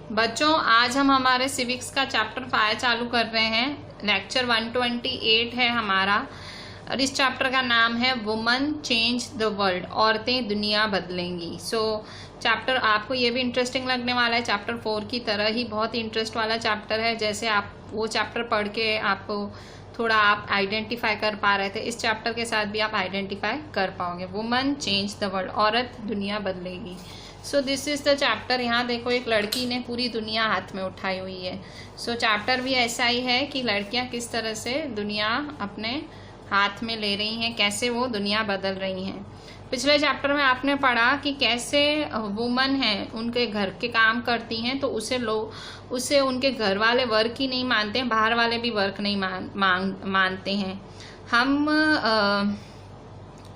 बच्चों, आज हम हमारे सिविक्स का चैप्टर 5 चालू कर रहे हैं। लेक्चर 128 है हमारा और इस चैप्टर का नाम है वुमन चेंज द वर्ल्ड, औरतें दुनिया बदलेंगी। चैप्टर आपको ये भी इंटरेस्टिंग लगने वाला है, चैप्टर 4 की तरह ही बहुत इंटरेस्ट वाला चैप्टर है। जैसे आप वो चैप्टर पढ़ के आपको थोड़ा आप आइडेंटिफाई कर पा रहे थे, इस चैप्टर के साथ भी आप आइडेंटिफाई कर पाओगे। वुमन चेंज द वर्ल्ड, औरत दुनिया बदलेगी। This is the chapter. यहाँ देखो, एक लड़की ने पूरी दुनिया हाथ में उठाई हुई है। चैप्टर भी ऐसा ही है कि लड़कियाँ किस तरह से दुनिया अपने हाथ में ले रही हैं, कैसे वो दुनिया बदल रही हैं। पिछले चैप्टर में आपने पढ़ा कि कैसे वुमन हैं, उनके घर के काम करती हैं तो उसे उनके घर वाले वर्क ही नहीं मानते हैं, बाहर वाले भी वर्क नहीं मानते हैं।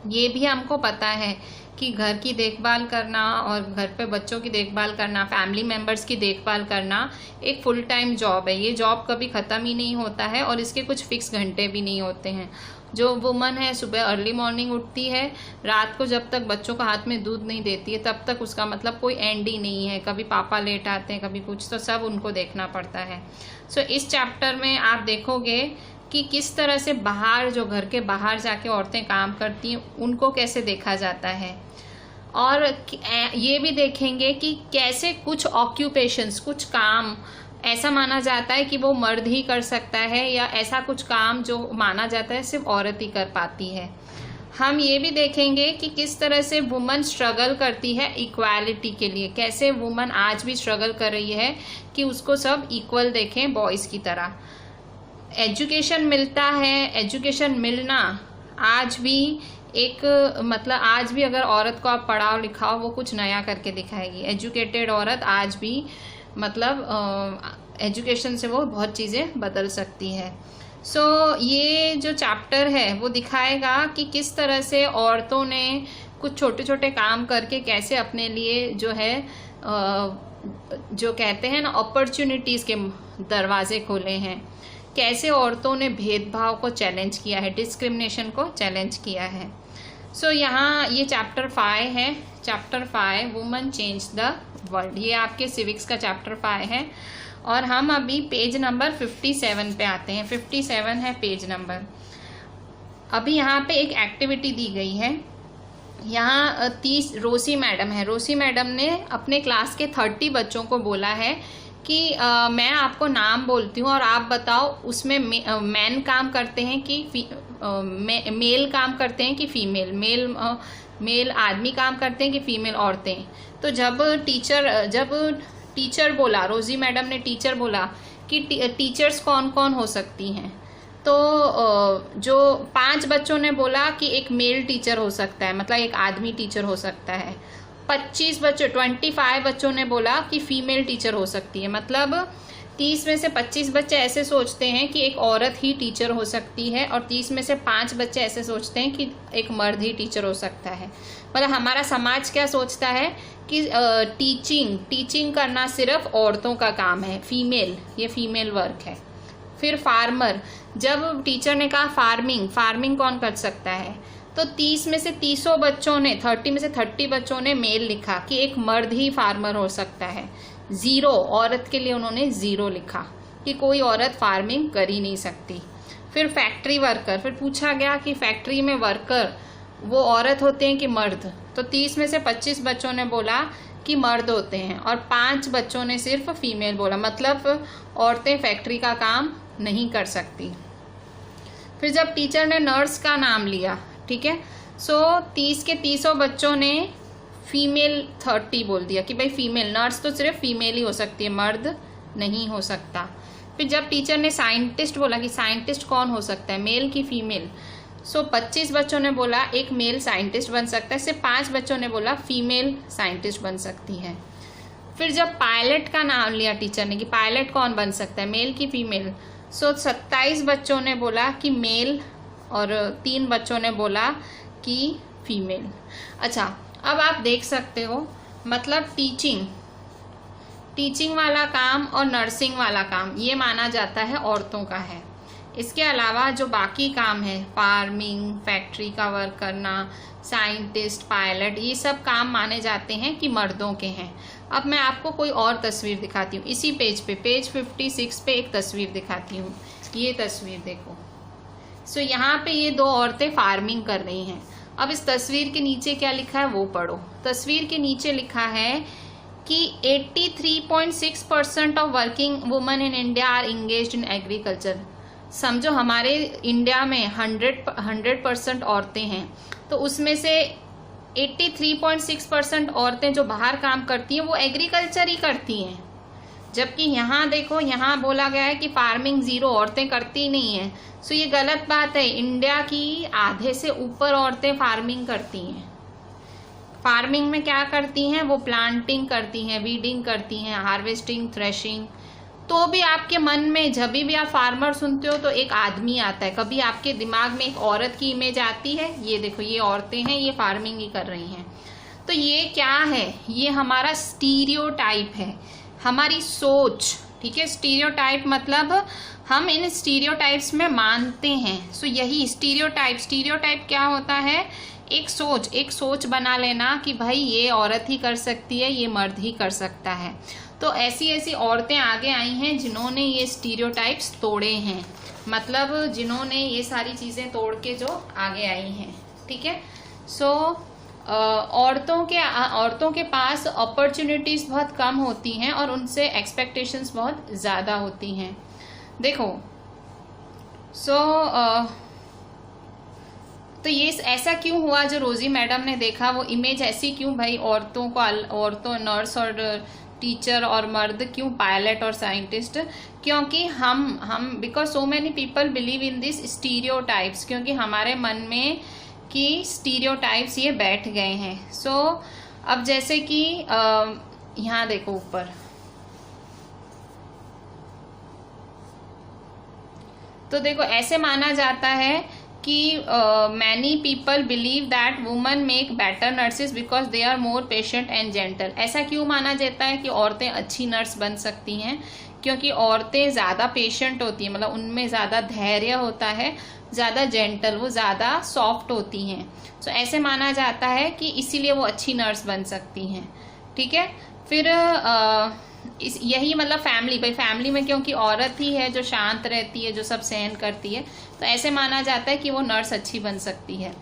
ये भी हमको पता है कि घर की देखभाल करना और घर पे बच्चों की देखभाल करना, फैमिली मेम्बर्स की देखभाल करना एक फुल टाइम जॉब है। ये जॉब कभी ख़त्म ही नहीं होता है और इसके कुछ फिक्स घंटे भी नहीं होते हैं। जो वुमन है सुबह अर्ली मॉर्निंग उठती है, रात को जब तक बच्चों को हाथ में दूध नहीं देती है तब तक उसका मतलब कोई एंड ही नहीं है। कभी पापा लेट आते हैं, कभी कुछ, तो सब उनको देखना पड़ता है। इस चैप्टर में आप देखोगे कि किस तरह से बाहर, जो घर के बाहर जाके औरतें काम करती हैं, उनको कैसे देखा जाता है। और ये भी देखेंगे कि कैसे कुछ ऑक्यूपेशंस, कुछ काम ऐसा माना जाता है कि वो मर्द ही कर सकता है, या ऐसा कुछ काम जो माना जाता है सिर्फ औरत ही कर पाती है। हम ये भी देखेंगे कि किस तरह से वुमन स्ट्रगल करती है इक्वालिटी के लिए, कैसे वुमन आज भी स्ट्रगल कर रही है कि उसको सब इक्वल देखें बॉयज़ की तरह। एजुकेशन मिलता है, एजुकेशन मिलना आज भी एक मतलब आज भी अगर औरत को आप पढ़ाओ लिखाओ, वो कुछ नया करके दिखाएगी। एजुकेटेड औरत आज भी मतलब एजुकेशन से वो बहुत चीज़ें बदल सकती है। ये जो चैप्टर है वो दिखाएगा कि किस तरह से औरतों ने कुछ छोटे छोटे काम करके कैसे अपने लिए जो है जो कहते हैं ना अपॉर्चुनिटीज़ के दरवाजे खोले हैं, कैसे औरतों ने भेदभाव को चैलेंज किया है, डिस्क्रिमिनेशन को चैलेंज किया है। यहाँ ये चैप्टर 5 है, chapter 5 woman change the world. ये आपके सिविक्स का चैप्टर 5 है और हम अभी पेज नंबर 57 पे आते हैं। 57 है पेज नंबर। अभी यहाँ पे एक एक्टिविटी दी गई है। यहाँ 30 रोसी मैडम है। रोसी मैडम ने अपने क्लास के 30 बच्चों को बोला है कि मैं आपको नाम बोलती हूँ और आप बताओ उसमें मैन काम करते हैं कि मेल काम करते हैं कि फीमेल, मेल आदमी काम करते हैं कि फीमेल औरतें। तो जब टीचर बोला, रोजी मैडम ने टीचर बोला कि टीचर्स कौन कौन हो सकती हैं, तो जो 5 बच्चों ने बोला कि एक मेल टीचर हो सकता है, मतलब एक आदमी टीचर हो सकता है। 25 बच्चों ने बोला कि फीमेल टीचर हो सकती है। मतलब 30 में से 25 बच्चे ऐसे सोचते हैं कि एक औरत ही टीचर हो सकती है और 30 में से 5 बच्चे ऐसे सोचते हैं कि एक मर्द ही टीचर हो सकता है। मतलब हमारा समाज क्या सोचता है कि टीचिंग करना सिर्फ औरतों का काम है, ये फीमेल वर्क है। फिर फार्मर, जब टीचर ने कहा फार्मिंग कौन कर सकता है, तो 30 में से 30 बच्चों ने 30 बच्चों ने मेल लिखा कि एक मर्द ही फार्मर हो सकता है। 0 औरत के लिए उन्होंने 0 लिखा कि कोई औरत फार्मिंग कर ही नहीं सकती। फिर फैक्ट्री वर्कर, फिर पूछा गया कि फैक्ट्री में वर्कर वो औरत होते हैं कि मर्द, तो 30 में से 25 बच्चों ने बोला कि मर्द होते हैं और 5 बच्चों ने सिर्फ फीमेल बोला, मतलब औरतें फैक्ट्री का काम नहीं कर सकती। फिर जब टीचर ने नर्स का नाम लिया, ठीक है, 30 के 30 बच्चों ने फीमेल 30 बोल दिया कि भाई फीमेल नर्स तो सिर्फ फीमेल ही हो सकती है, मर्द नहीं हो सकता। फिर जब टीचर ने साइंटिस्ट बोला कि साइंटिस्ट कौन हो सकता है, मेल की फीमेल, 25 बच्चों ने बोला एक मेल साइंटिस्ट बन सकता है, सिर्फ 5 बच्चों ने बोला फीमेल साइंटिस्ट बन सकती है। फिर जब पायलट का नाम लिया टीचर ने कि पायलट कौन बन सकता है, मेल की फीमेल, 27 बच्चों ने बोला कि मेल और 3 बच्चों ने बोला कि फीमेल। अच्छा, अब आप देख सकते हो, मतलब टीचिंग वाला काम और नर्सिंग वाला काम ये माना जाता है औरतों का है। इसके अलावा जो बाकी काम है, फार्मिंग, फैक्ट्री का वर्क करना, साइंटिस्ट, पायलट, ये सब काम माने जाते हैं कि मर्दों के हैं। अब मैं आपको कोई और तस्वीर दिखाती हूँ, इसी पेज पे, पेज 56 पे एक तस्वीर दिखाती हूँ। ये तस्वीर देखो। सो यहाँ पे ये दो औरतें फार्मिंग कर रही हैं। अब इस तस्वीर के नीचे क्या लिखा है वो पढ़ो। तस्वीर के नीचे लिखा है कि 83.6% of working women in India are engaged in agriculture. समझो हमारे इंडिया में 100% औरतें हैं, तो उसमें से 83.6% औरतें जो बाहर काम करती हैं वो एग्रीकल्चर ही करती हैं। जबकि यहाँ देखो, यहाँ बोला गया है कि फार्मिंग 0, औरतें करती नहीं हैं। सो ये गलत बात है। इंडिया की आधे से ऊपर औरतें फार्मिंग करती हैं। फार्मिंग में क्या करती हैं? वो प्लांटिंग करती हैं, वीडिंग करती हैं, हार्वेस्टिंग, थ्रेशिंग। तो भी आपके मन में जब भी आप फार्मर सुनते हो तो एक आदमी आता है, कभी आपके दिमाग में एक औरत की इमेज आती है? ये देखो, ये औरतें हैं, ये फार्मिंग ही कर रही हैं। तो ये क्या है? ये हमारा स्टीरियोटाइप है, हमारी सोच। ठीक है, स्टीरियोटाइप मतलब हम इन स्टीरियोटाइप्स में मानते हैं। सो यही स्टीरियोटाइप क्या होता है? एक सोच बना लेना कि भाई ये औरत ही कर सकती है, ये मर्द ही कर सकता है। तो ऐसी औरतें आगे आई हैं जिन्होंने ये स्टीरियोटाइप्स तोड़े हैं, मतलब जिन्होंने ये सारी चीज़ें तोड़ के जो आगे आई हैं। ठीक है, सो औरतों के पास अपॉर्चुनिटीज़ बहुत कम होती हैं और उनसे एक्सपेक्टेशंस बहुत ज़्यादा होती हैं। देखो, तो ये ऐसा क्यों हुआ जो रोजी मैडम ने देखा, वो इमेज ऐसी क्यों? भाई औरतों नर्स और टीचर और मर्द क्यों पायलट और साइंटिस्ट? क्योंकि हम because so many people believe in this stereotypes, क्योंकि हमारे मन में कि स्टीरियोटाइप्स ये बैठ गए हैं। सो अब जैसे कि यहाँ देखो ऊपर, तो देखो ऐसे माना जाता है कि many people believe that women make better nurses because they are more patient and gentle. ऐसा क्यों माना जाता है कि औरतें अच्छी नर्स बन सकती हैं? क्योंकि औरतें ज़्यादा पेशेंट होती हैं, मतलब उनमें ज़्यादा धैर्य होता है, ज़्यादा जेंटल, वो ज़्यादा सॉफ्ट होती हैं। सो ऐसे माना जाता है कि इसीलिए वो अच्छी नर्स बन सकती हैं। ठीक है, फिर यही मतलब फैमिली में क्योंकि औरत ही है जो शांत रहती है, जो सब सहन करती है, तो ऐसे माना जाता है कि वो नर्स अच्छी बन सकती है।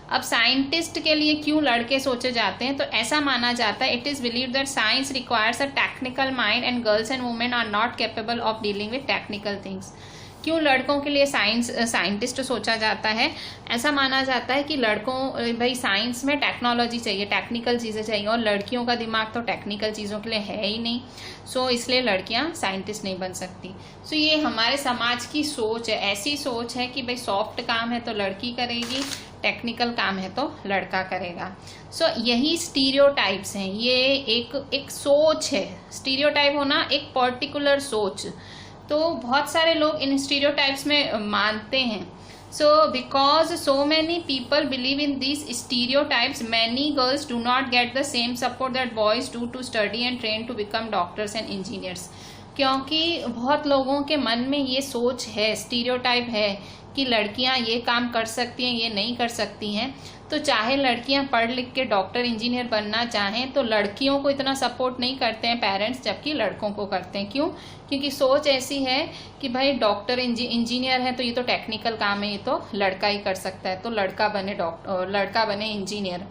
अब साइंटिस्ट के लिए क्यों लड़के सोचे जाते हैं? तो ऐसा माना जाता है, it is believe that science requires a technical mind and girls and women are not capable of dealing with technical things. क्यों लड़कों के लिए साइंटिस्ट सोचा जाता है? ऐसा माना जाता है कि लड़कों भाई साइंस में टेक्नोलॉजी चाहिए, टेक्निकल चीज़ें चाहिए, और लड़कियों का दिमाग तो टेक्निकल चीज़ों के लिए है ही नहीं। सो इसलिए लड़कियां साइंटिस्ट नहीं बन सकती। सो ये हमारे समाज की सोच है, ऐसी सोच है कि भाई सॉफ्ट काम है तो लड़की करेगी, टेक्निकल काम है तो लड़का करेगा। सो यही स्टीरियोटाइप्स हैं, ये एक सोच है। स्टीरियोटाइप होना एक पर्टिकुलर सोच, तो बहुत सारे लोग इन स्टीरियोटाइप्स में मानते हैं। So because so many people believe in this stereotypes, many girls do not get the same support that boys do to study and train to become doctors and engineers. क्योंकि बहुत लोगों के मन में ये सोच है, स्टीरियोटाइप है कि लड़कियां ये काम कर सकती हैं, ये नहीं कर सकती हैं। तो चाहे लड़कियां पढ़ लिख के डॉक्टर इंजीनियर बनना चाहें तो लड़कियों को इतना सपोर्ट नहीं करते हैं पेरेंट्स, जबकि लड़कों को करते हैं। क्यों? क्योंकि सोच ऐसी है कि भाई डॉक्टर इंजीनियर है तो ये तो टेक्निकल काम है, ये तो लड़का ही कर सकता है, तो लड़का बने इंजीनियर।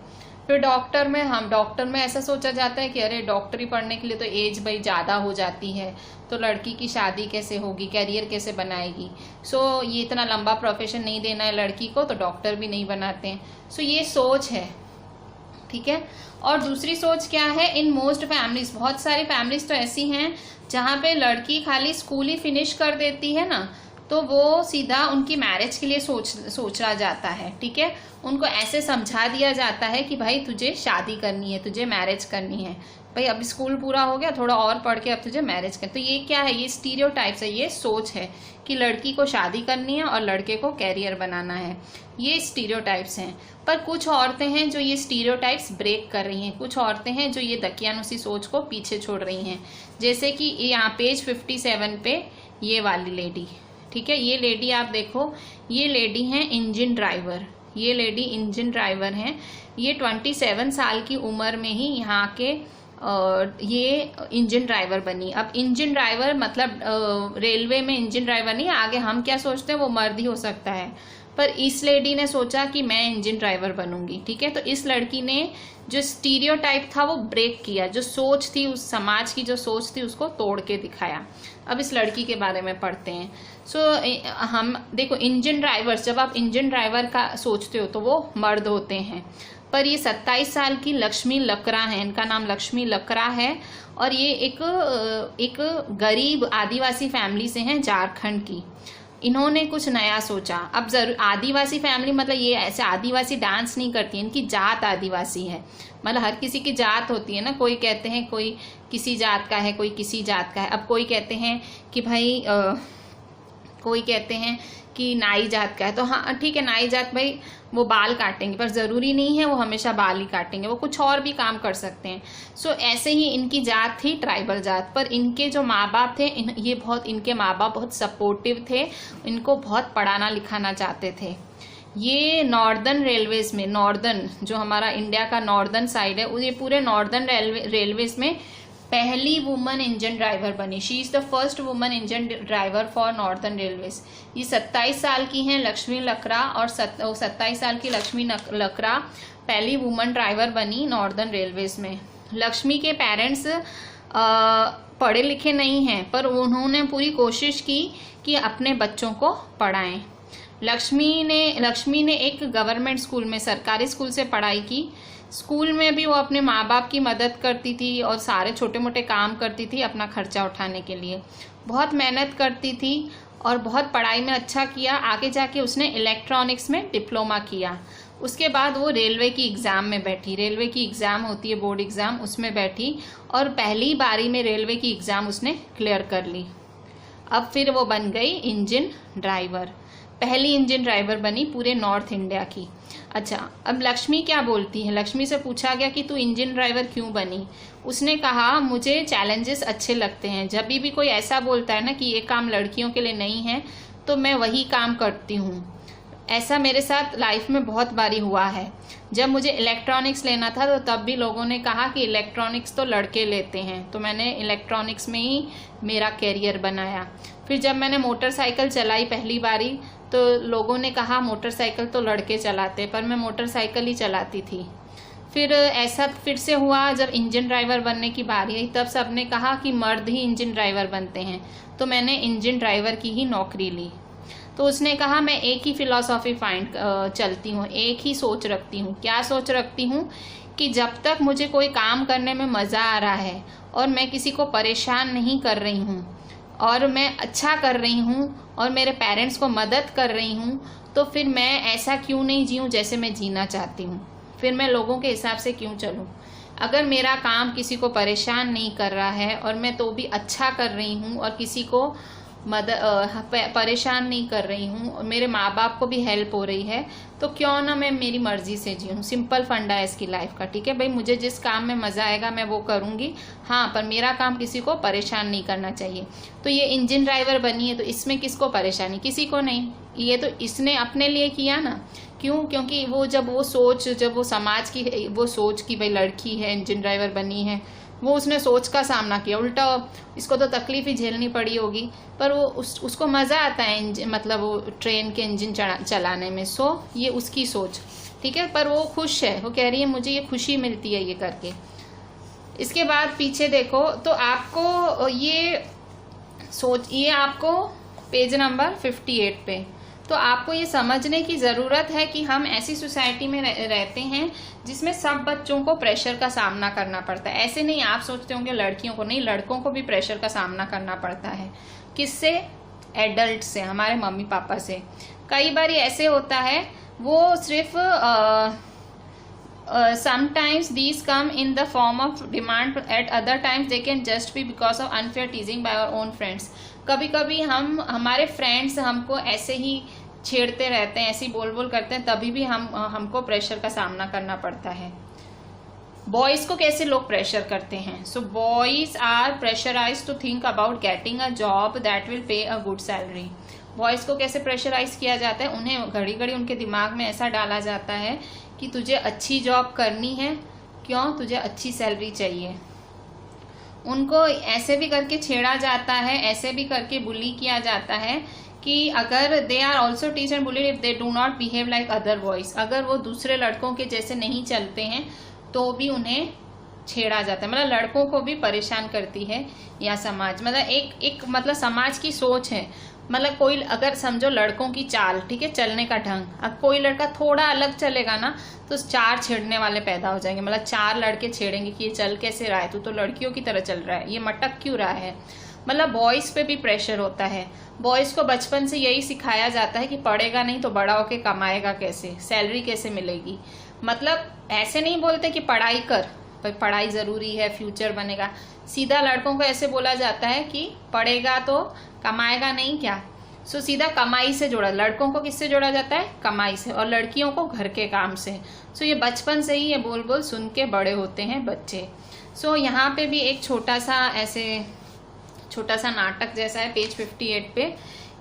फिर डॉक्टर में ऐसा सोचा जाता है कि अरे डॉक्टरी पढ़ने के लिए तो एज भाई ज़्यादा हो जाती है, तो लड़की की शादी कैसे होगी, कैरियर कैसे बनाएगी। सो ये इतना लंबा प्रोफेशन नहीं देना है लड़की को, तो डॉक्टर भी नहीं बनाते हैं। सो ये सोच है। ठीक है, और दूसरी सोच क्या है? इन मोस्ट फैमिलीज, बहुत सारी फैमिलीज तो ऐसी हैं जहाँ पे लड़की खाली स्कूल ही फिनिश कर देती है ना, तो वो सीधा उनकी मैरिज के लिए सोचा जाता है। ठीक है, उनको ऐसे समझा दिया जाता है कि भाई तुझे शादी करनी है, तुझे मैरिज करनी है, भाई अब स्कूल पूरा हो गया, थोड़ा और पढ़ के अब तुझे मैरिज करनी। तो ये क्या है? ये स्टीरियोटाइप्स है, ये सोच है कि लड़की को शादी करनी है और लड़के को कैरियर बनाना है। ये स्टीरियोटाइप्स हैं। पर कुछ औरतें हैं जो ये स्टीरियोटाइप्स ब्रेक कर रही हैं, कुछ औरतें हैं जो ये दकियानुसी सोच को पीछे छोड़ रही हैं। जैसे कि यहाँ पेज 57 पे ये वाली लेडी, ठीक है, ये लेडी आप देखो, ये लेडी हैं इंजन ड्राइवर, ये लेडी इंजन ड्राइवर हैं। ये 27 साल की उम्र में ही यहाँ के ये इंजन ड्राइवर बनी। अब इंजन ड्राइवर मतलब रेलवे में इंजन ड्राइवर नहीं, आगे हम क्या सोचते हैं वो मर्द ही हो सकता है, पर इस लेडी ने सोचा कि मैं इंजन ड्राइवर बनूंगी। ठीक है, तो इस लड़की ने जो स्टीरियोटाइप था वो ब्रेक किया, जो सोच थी उस समाज की जो सोच थी उसको तोड़ के दिखाया। अब इस लड़की के बारे में पढ़ते हैं। हम देखो इंजन ड्राइवर, जब आप इंजन ड्राइवर का सोचते हो तो वो मर्द होते हैं, पर ये 27 साल की लक्ष्मी लकड़ा है, इनका नाम लक्ष्मी लकड़ा है और ये एक गरीब आदिवासी फैमिली से हैं, झारखंड की। इन्होंने कुछ नया सोचा। अब जरूर आदिवासी फैमिली मतलब ये ऐसे आदिवासी डांस नहीं करती, इनकी जात आदिवासी है। मतलब हर किसी की जात होती है ना, कोई कहते हैं कोई किसी जात का है, कोई किसी जात का है। अब कोई कहते हैं कि भाई कोई कहते हैं कि नाई जात का है, तो हाँ ठीक है नाई जात भाई वो बाल काटेंगे, पर ज़रूरी नहीं है वो हमेशा बाल ही काटेंगे, वो कुछ और भी काम कर सकते हैं। ऐसे ही इनकी जात थी ट्राइबल जात, पर इनके जो माँ बाप थे इनके माँ बाप बहुत सपोर्टिव थे, इनको बहुत पढ़ाना लिखाना चाहते थे। ये नॉर्दर्न रेलवेज में, नॉर्दर्न जो हमारा इंडिया का नॉर्दर्न साइड है, ये पूरे नॉर्दर्न रेलवेज में पहली वुमन इंजन ड्राइवर बनी। She is the first woman engine driver for northern railways. ये 27 साल की हैं लक्ष्मी लकड़ा, और 27 साल की लक्ष्मी लकड़ा पहली वुमन ड्राइवर बनी नॉर्दर्न रेलवेज में। लक्ष्मी के पेरेंट्स पढ़े लिखे नहीं हैं, पर उन्होंने पूरी कोशिश की कि अपने बच्चों को पढ़ाएं। लक्ष्मी ने एक गवर्नमेंट स्कूल में, सरकारी स्कूल से पढ़ाई की। स्कूल में भी वो अपने माँ बाप की मदद करती थी और सारे छोटे मोटे काम करती थी अपना खर्चा उठाने के लिए। बहुत मेहनत करती थी और बहुत पढ़ाई में अच्छा किया। आगे जाके उसने इलेक्ट्रॉनिक्स में डिप्लोमा किया। उसके बाद वो रेलवे की एग्ज़ाम में बैठी। रेलवे की एग्ज़ाम होती है बोर्ड एग्ज़ाम, उसमें बैठी और पहली बारी में रेलवे की एग्ज़ाम उसने क्लियर कर ली। अब फिर वो बन गई इंजन ड्राइवर, पहली इंजन ड्राइवर बनी पूरे नॉर्थ इंडिया की। अच्छा, अब लक्ष्मी क्या बोलती है? लक्ष्मी से पूछा गया कि तू इंजन ड्राइवर क्यों बनी? उसने कहा मुझे चैलेंजेस अच्छे लगते हैं। जब भी कोई ऐसा बोलता है ना कि ये काम लड़कियों के लिए नहीं है, तो मैं वही काम करती हूँ। ऐसा मेरे साथ लाइफ में बहुत बारी हुआ है। जब मुझे इलेक्ट्रॉनिक्स लेना था तो तब भी लोगों ने कहा कि इलेक्ट्रॉनिक्स तो लड़के लेते हैं, तो मैंने इलेक्ट्रॉनिक्स में ही मेरा कैरियर बनाया। फिर जब मैंने मोटरसाइकिल चलाई पहली बारी तो लोगों ने कहा मोटरसाइकिल तो लड़के चलाते, पर मैं मोटरसाइकिल ही चलाती थी। फिर ऐसा फिर से हुआ जब इंजन ड्राइवर बनने की बारी आई, तब सबने कहा कि मर्द ही इंजन ड्राइवर बनते हैं, तो मैंने इंजन ड्राइवर की ही नौकरी ली। तो उसने कहा मैं एक ही फिलॉसफी चलती हूँ, एक ही सोच रखती हूँ। क्या सोच रखती हूँ कि जब तक मुझे कोई काम करने में मज़ा आ रहा है और मैं किसी को परेशान नहीं कर रही हूँ और मैं अच्छा कर रही हूँ और मेरे पेरेंट्स को मदद कर रही हूँ, तो फिर मैं ऐसा क्यों नहीं जीऊँ जैसे मैं जीना चाहती हूँ। फिर मैं लोगों के हिसाब से क्यों चलूँ? अगर मेरा काम किसी को परेशान नहीं कर रहा है और मैं तो भी अच्छा कर रही हूँ और किसी को परेशान नहीं कर रही हूँ और मेरे माँ बाप को भी हेल्प हो रही है, तो क्यों ना मैं मेरी मर्जी से जीऊँ। सिंपल फंडा है इसकी लाइफ का। ठीक है भाई, मुझे जिस काम में मज़ा आएगा मैं वो करूँगी, हाँ, पर मेरा काम किसी को परेशान नहीं करना चाहिए। तो ये इंजन ड्राइवर बनी है, तो इसमें किसको परेशानी? किसी को नहीं। ये तो इसने अपने लिए किया ना। क्यों? क्योंकि जब वो समाज की वो सोच कि भाई लड़की है इंजन ड्राइवर बनी है, वो उसने सोच का सामना किया। उल्टा इसको तो तकलीफ ही झेलनी पड़ी होगी, पर वो उसको मज़ा आता है मतलब वो ट्रेन के इंजन चलाने में। ये उसकी सोच, ठीक है, पर वो खुश है। वो कह रही है मुझे ये खुशी मिलती है ये करके। इसके बाद पीछे देखो तो आपको ये आपको पेज नंबर 58 पे, तो आपको ये समझने की ज़रूरत है कि हम ऐसी सोसाइटी में रहते हैं जिसमें सब बच्चों को प्रेशर का सामना करना पड़ता है। ऐसे नहीं आप सोचते होंगे लड़कियों को नहीं, लड़कों को भी प्रेशर का सामना करना पड़ता है। किससे? एडल्ट से, हमारे मम्मी पापा से। कई बार ऐसे होता है वो सिर्फ sometimes these come in the form of demand, at other times they can just be because of unfair teasing by our own friends। कभी कभी हमारे फ्रेंड्स हमको ऐसे ही छेड़ते रहते हैं, ऐसे ही बोल करते हैं, तभी भी हमको प्रेशर का सामना करना पड़ता है। बॉयज़ को कैसे लोग प्रेशर करते हैं? So boys are pressurise to think about getting a job that will pay a good salary. Boys को कैसे प्रेशराइज किया जाता है? उन्हें घड़ी घड़ी उनके दिमाग में ऐसा डाला जाता है कि तुझे अच्छी जॉब करनी है। क्यों? तुझे अच्छी सैलरी चाहिए। उनको ऐसे भी करके छेड़ा जाता है, ऐसे भी करके बुली किया जाता है कि अगर they are also teach and bullied if they do not behave like other boys, अगर वो दूसरे लड़कों के जैसे नहीं चलते हैं तो भी उन्हें छेड़ा जाता है। मतलब लड़कों को भी परेशान करती है या समाज, मतलब एक मतलब समाज की सोच है। मतलब कोई अगर समझो लड़कों की चाल, ठीक है, चलने का ढंग, अब कोई लड़का थोड़ा अलग चलेगा ना तो 4 छेड़ने वाले पैदा हो जाएंगे। मतलब 4 लड़के छेड़ेंगे कि ये चल कैसे रहा है, तू तो लड़कियों की तरह चल रहा है, ये मटक क्यों रहा है। मतलब बॉयज़ पे भी प्रेशर होता है। बॉयज़ को बचपन से यही सिखाया जाता है कि पढ़ेगा नहीं तो बड़ा होके कमाएगा कैसे, सैलरी कैसे मिलेगी। मतलब ऐसे नहीं बोलते कि पढ़ाई कर, पढ़ाई ज़रूरी है, फ्यूचर बनेगा। सीधा लड़कों को ऐसे बोला जाता है कि पढ़ेगा तो कमाएगा नहीं क्या। सो सीधा कमाई से जोड़ा, लड़कों को किससे जोड़ा जाता है, कमाई से, और लड़कियों को घर के काम से। सो ये बचपन से ही ये बोल बोल सुन के बड़े होते हैं बच्चे। सो यहाँ पे भी एक छोटा सा नाटक जैसा है, पेज 58 पे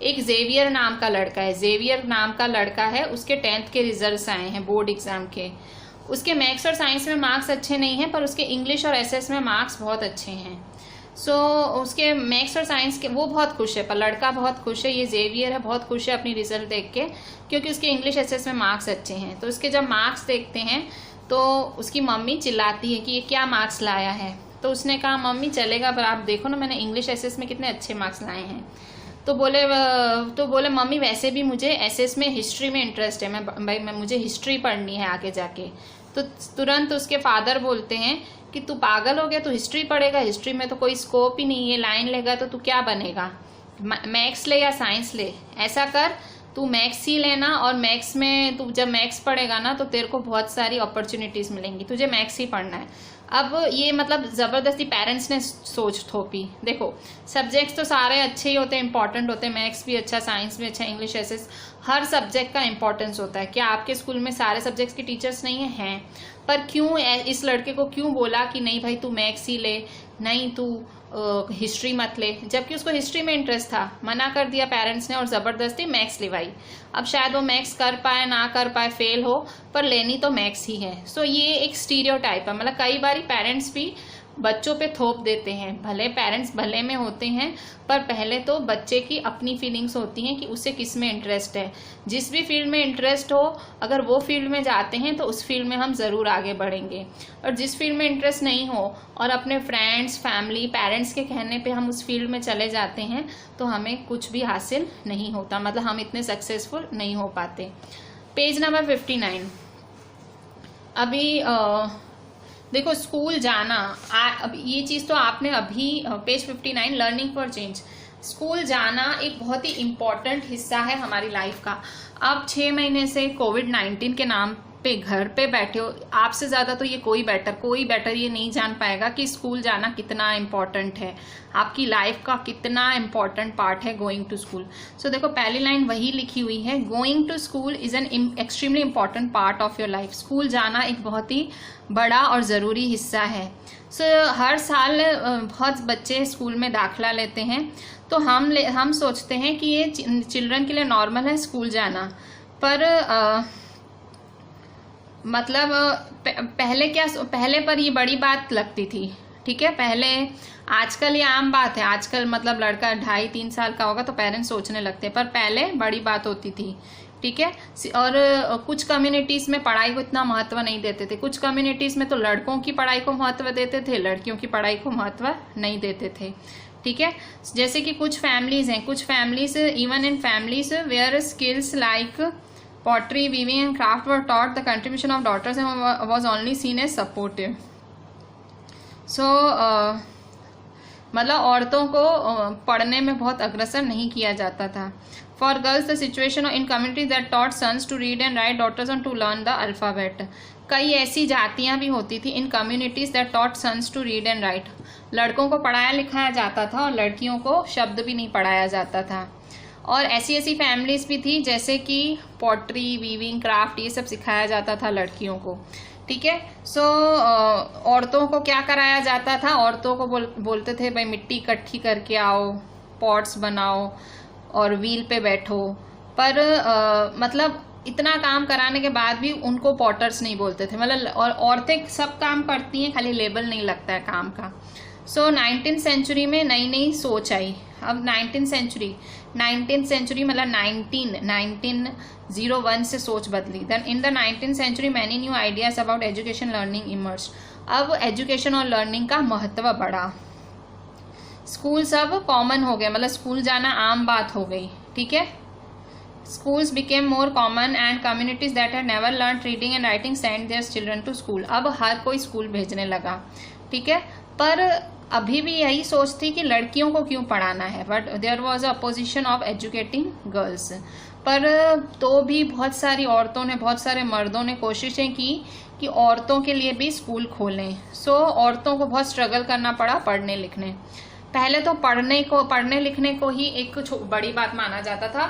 एक जेवियर नाम का लड़का है। जेवियर नाम का लड़का है, उसके 10th के रिजल्ट्स आए हैं बोर्ड एग्जाम के। उसके मैथ्स और साइंस में मार्क्स अच्छे नहीं हैं, पर उसके इंग्लिश और एसएस में मार्क्स बहुत अच्छे हैं। सो उसके मैथ्स और साइंस के वो बहुत खुश है, पर लड़का बहुत खुश है, ये जेवियर है, बहुत खुश है अपनी रिजल्ट देख के, क्योंकि उसके इंग्लिश एसएस में मार्क्स अच्छे हैं। तो उसके जब मार्क्स देखते हैं तो उसकी मम्मी चिल्लाती है कि ये क्या मार्क्स लाया है। तो उसने कहा मम्मी चलेगा, पर आप देखो ना मैंने इंग्लिश एसएस में कितने अच्छे मार्क्स लाए हैं। तो बोले मम्मी वैसे भी मुझे एसएस में हिस्ट्री में इंटरेस्ट है, मैं मुझे हिस्ट्री पढ़नी है आगे जाके। तो तुरंत उसके फादर बोलते हैं कि तू पागल हो गया, तू हिस्ट्री पढ़ेगा, हिस्ट्री में तो कोई स्कोप ही नहीं है, लाइन लेगा तो तू क्या बनेगा, मैथ्स ले या साइंस ले, ऐसा कर तू मैथ्स ही लेना, और मैथ्स में तू जब मैथ्स पढ़ेगा ना तो तेरे को बहुत सारी अपॉर्चुनिटीज़ मिलेंगी, तुझे मैथ्स ही पढ़ना है। अब ये मतलब ज़बरदस्ती पेरेंट्स ने सोच थोपी। देखो सब्जेक्ट्स तो सारे अच्छे ही होते हैं, इंपॉर्टेंट होते हैं, मैथ्स भी अच्छा, साइंस भी अच्छा, इंग्लिश एसएस, हर सब्जेक्ट का इंपॉर्टेंस होता है। क्या आपके स्कूल में सारे सब्जेक्ट्स के टीचर्स नहीं हैं? पर क्यों इस लड़के को क्यों बोला कि नहीं भाई तू मैथ्स ही ले, नहीं तू हिस्ट्री मत ले, जबकि उसको हिस्ट्री में इंटरेस्ट था। मना कर दिया पेरेंट्स ने और ज़बरदस्ती मैथ्स लिवाई। अब शायद वो मैथ्स कर पाए ना कर पाए, फेल हो, पर लेनी तो मैथ्स ही है। सो ये एक स्टीरियोटाइप है। मतलब कई बार पेरेंट्स भी बच्चों पे थोप देते हैं। भले पेरेंट्स भले में होते हैं, पर पहले तो बच्चे की अपनी फीलिंग्स होती हैं कि उसे किस में इंटरेस्ट है। जिस भी फील्ड में इंटरेस्ट हो, अगर वो फील्ड में जाते हैं तो उस फील्ड में हम ज़रूर आगे बढ़ेंगे। और जिस फील्ड में इंटरेस्ट नहीं हो और अपने फ्रेंड्स, फैमिली, पेरेंट्स के कहने पे हम उस फील्ड में चले जाते हैं तो हमें कुछ भी हासिल नहीं होता, मतलब हम इतने सक्सेसफुल नहीं हो पाते। Page number 59। अभी देखो स्कूल जाना, अब ये चीज़ तो आपने अभी page 59 learning for change, school जाना एक बहुत ही इम्पॉर्टेंट हिस्सा है हमारी लाइफ का। आप 6 महीने से कोविड-19 के नाम पे घर पे बैठे हो, आपसे ज़्यादा तो ये कोई बेटर ये नहीं जान पाएगा कि स्कूल जाना कितना इम्पॉर्टेंट है, आपकी लाइफ का कितना इम्पॉर्टेंट पार्ट है गोइंग टू स्कूल। सो देखो पहली लाइन वही लिखी हुई है, going to school is an extremely important part of your life. School जाना एक बहुत ही बड़ा और ज़रूरी हिस्सा है। सो हर साल बहुत बच्चे स्कूल में दाखिला लेते हैं, तो हम सोचते हैं कि ये चिल्ड्रन के लिए नॉर्मल है स्कूल जाना, पर मतलब पहले पर ये बड़ी बात लगती थी, ठीक है, पहले। आजकल ये आम बात है, आजकल मतलब लड़का 2.5-3 साल का होगा तो पेरेंट्स सोचने लगते हैं, पर पहले बड़ी बात होती थी, ठीक है। और कुछ कम्युनिटीज़ में पढ़ाई को इतना महत्व नहीं देते थे, कुछ कम्युनिटीज़ में तो लड़कों की पढ़ाई को महत्व देते थे, लड़कियों की पढ़ाई को महत्व नहीं देते थे, ठीक है। जैसे कि कुछ फैमिलीज़ हैं, कुछ families even in families where skills like pottery, weaving and craft were taught, the contribution of daughters was only seen as supportive. So मतलब औरतों को पढ़ने में बहुत अग्रसर नहीं किया जाता था। For girls the situation in communities that taught sons to read and write, daughters on to learn the alphabet. कई ऐसी जातियां भी होती थी in communities that taught sons to read and write, लड़कों को पढ़ाया लिखाया जाता था और लड़कियों को शब्द भी नहीं पढ़ाया जाता था। और ऐसी फैमिलीज भी थी जैसे कि पॉटरी, वीविंग, क्राफ्ट ये सब सिखाया जाता था लड़कियों को, ठीक है। सो औरतों को क्या कराया जाता था, औरतों को बोलते थे भाई मिट्टी इकट्ठी करके आओ, पॉट्स बनाओ और व्हील पे बैठो, पर मतलब इतना काम कराने के बाद भी उनको पॉटर्स नहीं बोलते थे। मतलब और औरतें सब काम करती हैं, खाली लेबल नहीं लगता है काम का। सो 19th सेंचुरी में नई नई सोच आई। अब 19th सेंचुरी मतलब 1901 से सोच बदली। Then in the 19th century many new ideas about education learning emerge. अब एजुकेशन और लर्निंग का महत्व बढ़ा। स्कूल सब कॉमन हो गए, मतलब स्कूल जाना आम बात हो गई। ठीक है, schools became more common and communities that had never learned reading and writing sent their children to school। अब हर कोई स्कूल भेजने लगा। ठीक है, पर अभी भी यही सोच थी कि लड़कियों को क्यों पढ़ाना है, but there was opposition of educating girls. पर तो भी बहुत सारी औरतों ने, बहुत सारे मर्दों ने कोशिशें की कि औरतों के लिए भी स्कूल खोलें। सो औरतों को बहुत स्ट्रगल करना पड़ा पढ़ने लिखने। पहले तो पढ़ने लिखने को ही एक बड़ी बात माना जाता था,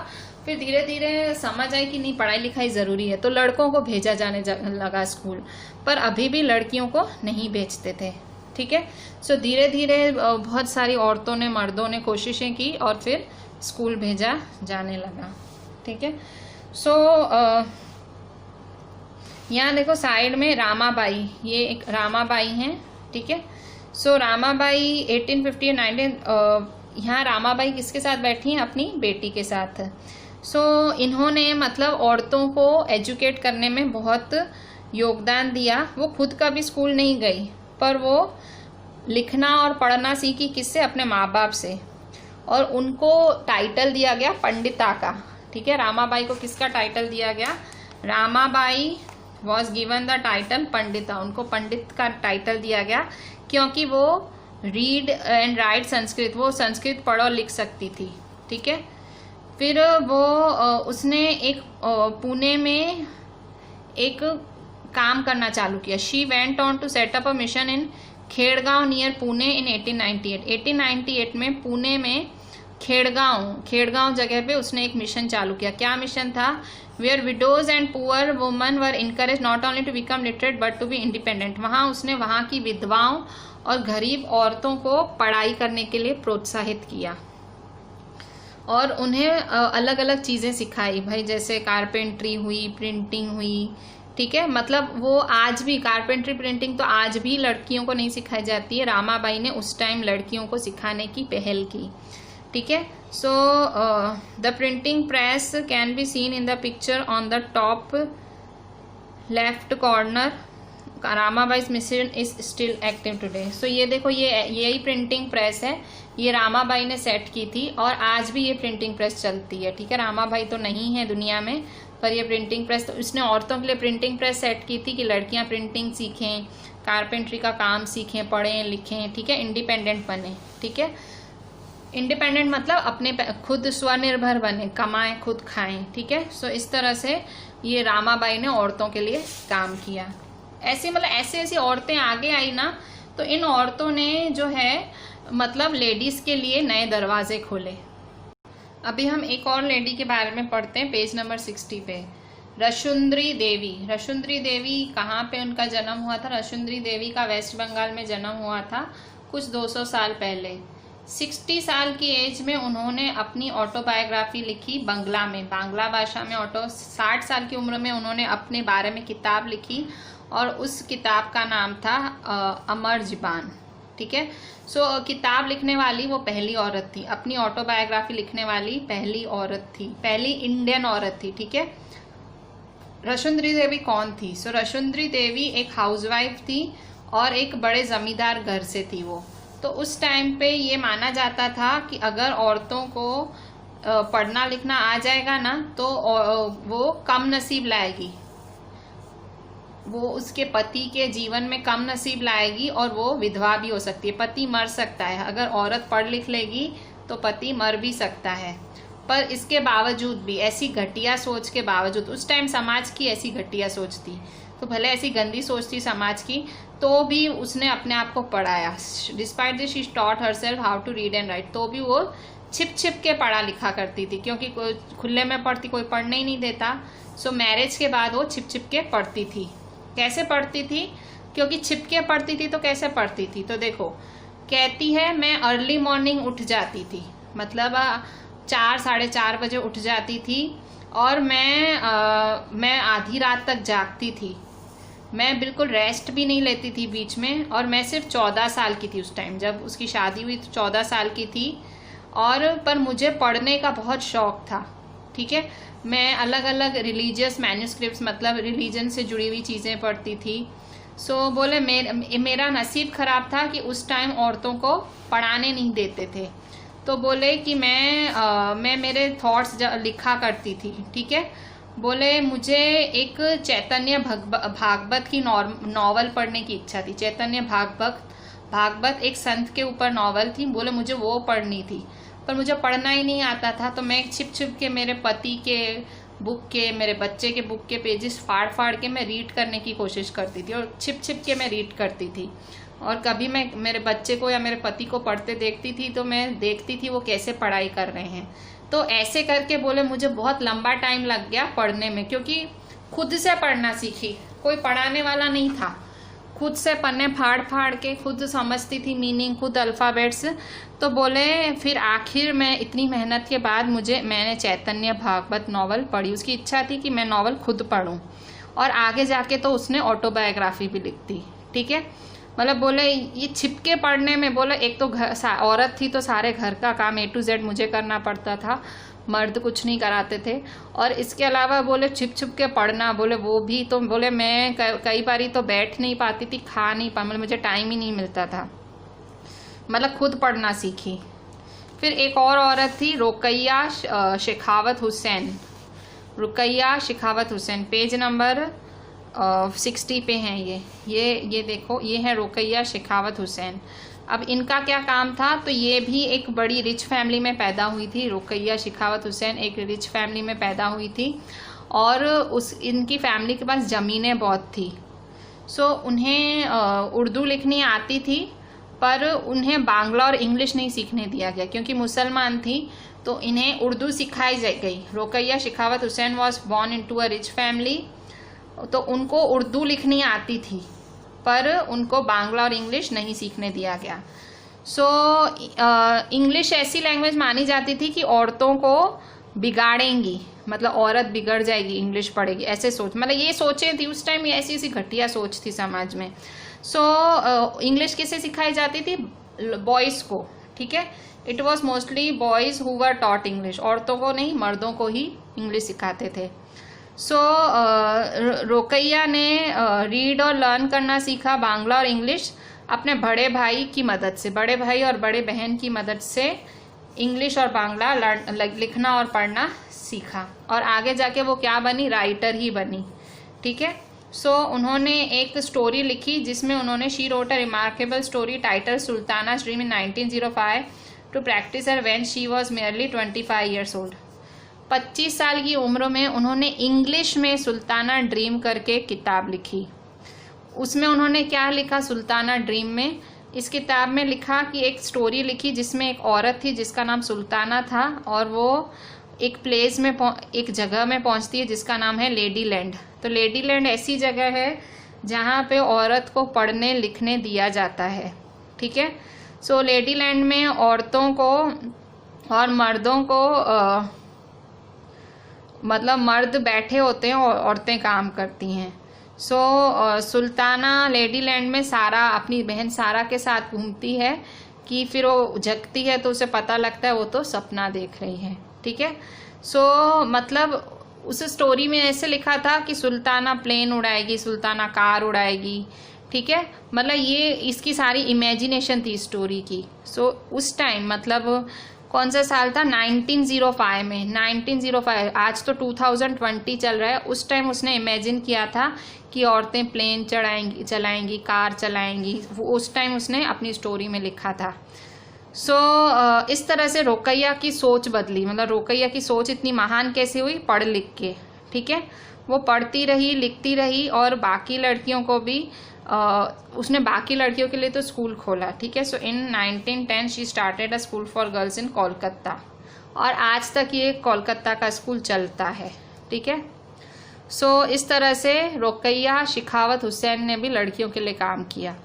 फिर धीरे धीरे समझ आई कि नहीं, पढ़ाई लिखाई ज़रूरी है, तो लड़कों को भेजा जाने लगा स्कूल। पर अभी भी लड़कियों को नहीं भेजते थे। ठीक है, सो धीरे धीरे बहुत सारी औरतों ने, मर्दों ने कोशिशें की और फिर स्कूल भेजा जाने लगा। ठीक है, सो यहाँ देखो साइड में रामाबाई, ये एक रामाबाई हैं। ठीक है, सो रामाबाई 1850 यहाँ रामाबाई किसके साथ बैठी हैं? अपनी बेटी के साथ। सो इन्होंने मतलब औरतों को एजुकेट करने में बहुत योगदान दिया। वो खुद कभी स्कूल नहीं गई, पर वो लिखना और पढ़ना सीखी किससे? अपने माँ बाप से। और उनको टाइटल दिया गया पंडिता का। ठीक है, रामाबाई को किसका टाइटल दिया गया? Ramabai was given the title Pandita. उनको पंडित का टाइटल दिया गया क्योंकि वो रीड एंड राइट संस्कृत, वो संस्कृत पढ़ और लिख सकती थी। ठीक है, फिर वो उसने एक पुणे में एक काम करना चालू किया। She went on to set up a mission in Khedgaon near Pune in 1898। 1898 में पुणे में खेड़गांव जगह पे उसने एक मिशन चालू किया। क्या मिशन था? Where widows and poor woman were encourage not only to become literate but to be independent. वहाँ उसने वहाँ की विधवाओं और गरीब औरतों को पढ़ाई करने के लिए प्रोत्साहित किया और उन्हें अलग अलग चीज़ें सिखाई भाई, जैसे कारपेंट्री हुई, प्रिंटिंग हुई। ठीक है, मतलब वो आज भी कारपेंट्री प्रिंटिंग तो आज भी लड़कियों को नहीं सिखाई जाती है। रामाबाई ने उस टाइम लड़कियों को सिखाने की पहल की। ठीक है, so the printing press can be seen in the picture on the top left corner. Ramabai's mission is still active today. So ये देखो, ये यही प्रिंटिंग प्रेस है, ये रामाबाई ने सेट की थी और आज भी ये प्रिंटिंग प्रेस चलती है। ठीक है, रामाबाई तो नहीं है दुनिया में, पर ये प्रिंटिंग प्रेस, तो इसने औरतों के लिए प्रिंटिंग प्रेस सेट की थी कि लड़कियां प्रिंटिंग सीखें, कारपेंट्री का काम सीखें, पढ़ें लिखें। ठीक है, इंडिपेंडेंट बने। ठीक है, इंडिपेंडेंट मतलब अपने खुद स्वनिर्भर बने, कमाएं खुद खाएं। ठीक है, सो इस तरह से ये रामाबाई ने औरतों के लिए काम किया। ऐसी मतलब ऐसी औरतें आगे आई ना, तो इन औरतों ने जो है मतलब लेडीज के लिए नए दरवाजे खोले। अभी हम एक और लेडी के बारे में पढ़ते हैं, पेज नंबर 60 पे। रशुंद्री देवी। रशुंद्री देवी कहाँ पे उनका जन्म हुआ था? रशुंद्री देवी का वेस्ट बंगाल में जन्म हुआ था कुछ 200 साल पहले। 60 साल की एज में उन्होंने अपनी ऑटोबायोग्राफी लिखी बांग्ला में, बांग्ला भाषा में। 60 साल की उम्र में उन्होंने अपने बारे में किताब लिखी और उस किताब का नाम था अमर ज़ुबान। ठीक है, सो किताब लिखने वाली वो पहली औरत थी, अपनी ऑटोबायोग्राफी लिखने वाली पहली औरत थी, पहली इंडियन औरत थी। ठीक है, रशुंद्री देवी कौन थी? सो रशुंद्री देवी एक हाउसवाइफ थी और एक बड़े जमींदार घर से थी वो। तो उस टाइम पे ये माना जाता था कि अगर औरतों को पढ़ना लिखना आ जाएगा ना, तो वो कम नसीब लाएगी, वो उसके पति के जीवन में कम नसीब लाएगी और वो विधवा भी हो सकती है, पति मर सकता है। अगर औरत पढ़ लिख लेगी तो पति मर भी सकता है। पर इसके बावजूद भी, ऐसी घटिया सोच के बावजूद, उस टाइम समाज की ऐसी घटिया सोच थी, तो भले ऐसी गंदी सोच थी समाज की, तो भी उसने अपने आप को पढ़ाया। Despite this she taught herself how to read and write. तो भी वो छिप छिप के पढ़ा लिखा करती थी, क्योंकि कोई खुले में पढ़ती, कोई पढ़ने ही नहीं देता। सो मैरिज के बाद वो छिप छिप के पढ़ती थी। कैसे पढ़ती थी? क्योंकि छिपके पढ़ती थी तो कैसे पढ़ती थी? तो देखो, कहती है मैं अर्ली मॉर्निंग उठ जाती थी, मतलब 4 साढ़े 4 बजे उठ जाती थी और मैं आधी रात तक जागती थी। मैं बिल्कुल रेस्ट भी नहीं लेती थी बीच में। और मैं सिर्फ 14 साल की थी उस टाइम, जब उसकी शादी हुई तो 14 साल की थी। और पर मुझे पढ़ने का बहुत शौक था, ठीक है। मैं अलग अलग रिलीजियस मैन्यूस्क्रिप्ट्स, मतलब रिलीजन से जुड़ी हुई चीज़ें पढ़ती थी। सो बोले मेरा नसीब खराब था कि उस टाइम औरतों को पढ़ाने नहीं देते थे। तो बोले कि मैं मेरे थॉट्स लिखा करती थी, ठीक है। बोले मुझे एक चैतन्य भागवत की नॉवल पढ़ने की इच्छा थी। चैतन्य भागवत एक संत के ऊपर नॉवल थी। बोले मुझे वो पढ़नी थी, पर मुझे पढ़ना ही नहीं आता था। तो मैं छिप छिप के मेरे पति के बुक के, मेरे बच्चे के बुक के पेजेस फाड़ फाड़ के मैं रीड करने की कोशिश करती थी, और छिप छिप के मैं रीड करती थी। और कभी मैं मेरे बच्चे को या मेरे पति को पढ़ते देखती थी तो मैं देखती थी वो कैसे पढ़ाई कर रहे हैं। तो ऐसे करके बोले मुझे बहुत लंबा टाइम लग गया पढ़ने में, क्योंकि खुद से पढ़ना सीखी, कोई पढ़ाने वाला नहीं था। खुद से पन्ने फाड़ फाड़ के खुद समझती थी मीनिंग, खुद अल्फ़ाबेट्स। तो बोले फिर आखिर में इतनी मेहनत के बाद मैंने चैतन्य भागवत नॉवल पढ़ी। उसकी इच्छा थी कि मैं नॉवल खुद पढूं, और आगे जाके तो उसने ऑटोबायोग्राफी भी लिख दी, ठीक है। मतलब बोले ये छिपके पढ़ने में, बोले एक तो औरत थी तो सारे घर का काम A to Z मुझे करना पड़ता था, मर्द कुछ नहीं कराते थे। और इसके अलावा बोले छिप छिप के पढ़ना, बोले वो भी तो बोले मैं कई बारी तो बैठ नहीं पाती थी, खा नहीं पा, मतलब मुझे टाइम ही नहीं मिलता था। मतलब खुद पढ़ना सीखी। फिर एक और औरत थी रुकैया शेखावत हुसैन। रुकैया शेखावत हुसैन, पेज नंबर 60 पे हैं ये देखो, ये है रुकैया शेखावत हुसैन। अब इनका क्या काम था, तो ये भी एक बड़ी रिच फैमिली में पैदा हुई थी। रुकैया शेखावत हुसैन एक रिच फैमिली में पैदा हुई थी, और इनकी फैमिली के पास ज़मीनें बहुत थी। सो उन्हें उर्दू लिखनी आती थी, पर उन्हें बांग्ला और इंग्लिश नहीं सीखने दिया गया, क्योंकि मुसलमान थी तो इन्हें उर्दू सिखाई गई। Rokeya Sakhawat Hossain was born into a rich family, तो उनको उर्दू लिखनी आती थी, पर उनको बांग्ला और इंग्लिश नहीं सीखने दिया गया। सो इंग्लिश ऐसी लैंग्वेज मानी जाती थी कि औरतों को बिगाड़ेंगी, मतलब औरत बिगड़ जाएगी इंग्लिश पढ़ेगी, ऐसे सोच, मतलब ये सोचें थी उस टाइम, ये ऐसी ऐसी घटिया सोच थी समाज में। सो इंग्लिश किसे सिखाई जाती थी, बॉयज़ को, ठीक है। It was mostly boys who were taught English, औरतों को नहीं मर्दों को ही इंग्लिश सिखाते थे। सो रुकैया ने रीड और लर्न करना सीखा, बांग्ला और इंग्लिश, अपने बड़े भाई की मदद से, बड़े भाई और बड़े बहन की मदद से इंग्लिश और बांग्ला लिखना और पढ़ना सीखा। और आगे जाके वो क्या बनी, राइटर ही बनी, ठीक है। सो उन्होंने एक स्टोरी लिखी जिसमें उन्होंने she wrote a remarkable story title Sultana dream in 1905 to practice her when she was merely 25 years old. 25 साल की उम्र में उन्होंने इंग्लिश में सुल्ताना ड्रीम करके किताब लिखी। उसमें उन्होंने क्या लिखा, सुल्ताना ड्रीम में, इस किताब में लिखा कि एक स्टोरी लिखी जिसमें एक औरत थी जिसका नाम सुल्ताना था, और वो एक प्लेस में एक जगह में पहुंचती है जिसका नाम है लेडी लैंड। तो लेडी लैंड ऐसी जगह है जहाँ पे औरत को पढ़ने लिखने दिया जाता है, ठीक है। सो लेडी लैंड में औरतों को और मर्दों को मतलब मर्द बैठे होते हैं और औरतें काम करती हैं। सो सुल्ताना लेडी लैंड में सारा अपनी बहन सारा के साथ घूमती है कि फिर वो जगती है तो उसे पता लगता है वो तो सपना देख रही है, ठीक है। सो मतलब उस स्टोरी में ऐसे लिखा था कि सुल्ताना प्लेन उड़ाएगी, सुल्ताना कार उड़ाएगी, ठीक है। मतलब ये इसकी सारी इमेजिनेशन थी स्टोरी की। सो उस टाइम मतलब कौन सा साल था, 1905 में, 1905, आज तो 2020 चल रहा है, उस टाइम उसने इमेजिन किया था कि औरतें प्लेन चलाएंगी, कार चलाएंगी, वो उस टाइम उसने अपनी स्टोरी में लिखा था। सो इस तरह से रुकैया की सोच बदली, मतलब रुकैया की सोच इतनी महान कैसे हुई, पढ़ लिख के, ठीक है। वो पढ़ती रही, लिखती रही, और बाकी लड़कियों को भी उसने बाकी लड़कियों के लिए तो स्कूल खोला, ठीक है। सो इन 1910 she started a school for girls in Kolkata, और आज तक ये कोलकाता का स्कूल चलता है, ठीक है। सो इस तरह से रुकैया शेखावत हुसैन ने भी लड़कियों के लिए काम किया।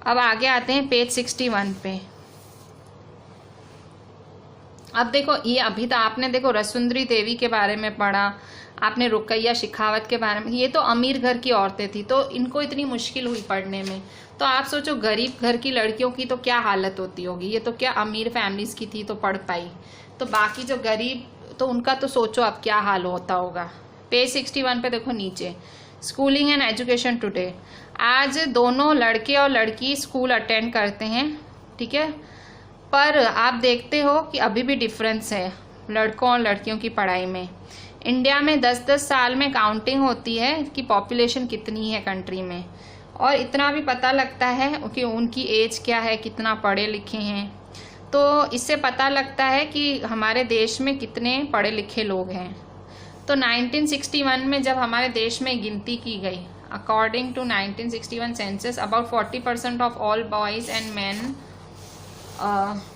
अब आगे आते हैं पेज 61 पे। अब देखो ये अभी तो आपने देखो रसुंदरी देवी के बारे में पढ़ा, आपने रुकैया शेखावत के बारे में, ये तो अमीर घर की औरतें थी तो इनको इतनी मुश्किल हुई पढ़ने में। तो आप सोचो गरीब घर की लड़कियों की तो क्या हालत होती होगी। ये तो क्या अमीर फैमिलीज की थी तो पढ़ पाई, तो बाकी जो गरीब तो उनका तो सोचो अब क्या हाल होता होगा। पेज 61 पे देखो नीचे, स्कूलिंग एंड एजुकेशन टुडे। आज दोनों लड़के और लड़की स्कूल अटेंड करते हैं, ठीक है, पर आप देखते हो कि अभी भी डिफरेंस है लड़कों और लड़कियों की पढ़ाई में। इंडिया में 10-10 साल में काउंटिंग होती है कि पॉपुलेशन कितनी है कंट्री में, और इतना भी पता लगता है कि उनकी एज क्या है, कितना पढ़े लिखे हैं। तो इससे पता लगता है कि हमारे देश में कितने पढ़े लिखे लोग हैं। तो 1961 में जब हमारे देश में गिनती की गई, according to 1961 census, about 40% of all boys and man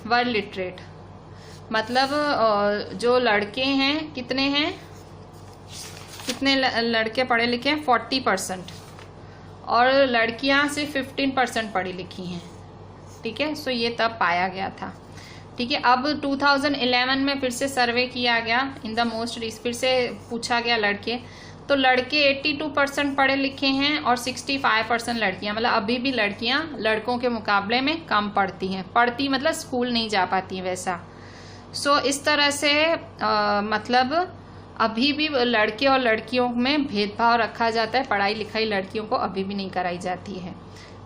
were literate. मतलब जो लड़के हैं कितने लड़के पढ़े लिखे हैं, 40%, और लड़कियां सिर्फ 15% पढ़ी लिखी हैं, ठीक है। सो ये तब पाया गया था, ठीक है। अब 2011 में फिर से सर्वे किया गया इन द मोस्ट, फिर से पूछा गया लड़के, तो लड़के 82% पढ़े लिखे हैं और 65% लड़कियां, मतलब अभी भी लड़कियां लड़कों के मुकाबले में कम पढ़ती मतलब स्कूल नहीं जा पाती वैसा। सो इस तरह से मतलब अभी भी लड़के और लड़कियों में भेदभाव रखा जाता है, पढ़ाई लिखाई लड़कियों को अभी भी नहीं कराई जाती है,